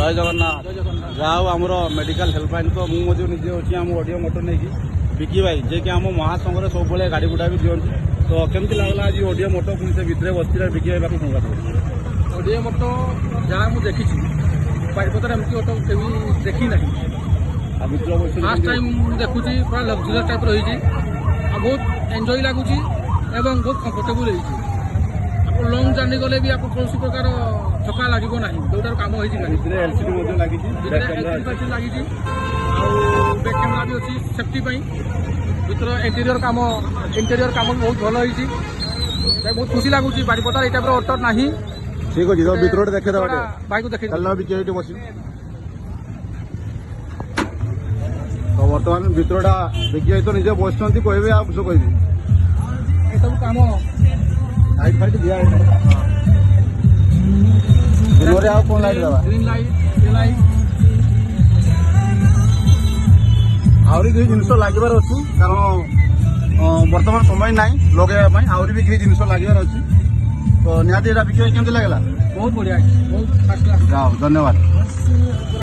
जय जगन्नाथ जहाँ आमर मेडिकल हेल्पलाइन तो मुझे निजे अच्छी आम ऑडियो मोटर नहीं विकी भाई जे कि आम महासंघ सब गाड़ी गुड़ा भी दिखती तो केमती लगला आज ऑडियो मोटर पुणी से भितर बस विकी भाई पाक संघात ऑडियो मोटर जहाँ मुझे देखी बारिपदार एमती ऑटो कभी देखी ना फास्ट टाइम देखुची पूरा लग्जरियस टाइप रही बहुत एंजॉय लगुच बहुत कंफर्टेबल हो लंग जर्नी गले भी आप कौन प्रकार थका लगे ना जोटार कम हो लगी बैक कैमेरा भी अच्छी सेफ्टी भर इंटेरियर काम भी बहुत भल हो बहुत खुशी लगुच बारिपदार ये टाइप ऑटो ना ठीक अच्छे तो भितर देखे भाई को देखे बस तो बर्तमान भितरटा देखिए तो निजे बस कहे आप सब कह सब काम लाइट फाइट दिया है कौन लाइट दबा ग्रीन लाइट ये लाइट आहरी किसी जिन लगे अच्छी कारण बर्तमान समय ना लगे आहरी भी किसी जिन लगे अच्छी तो निहाती बिक केमती लगला बहुत बढ़िया बहुत फास्ट धन्यवाद।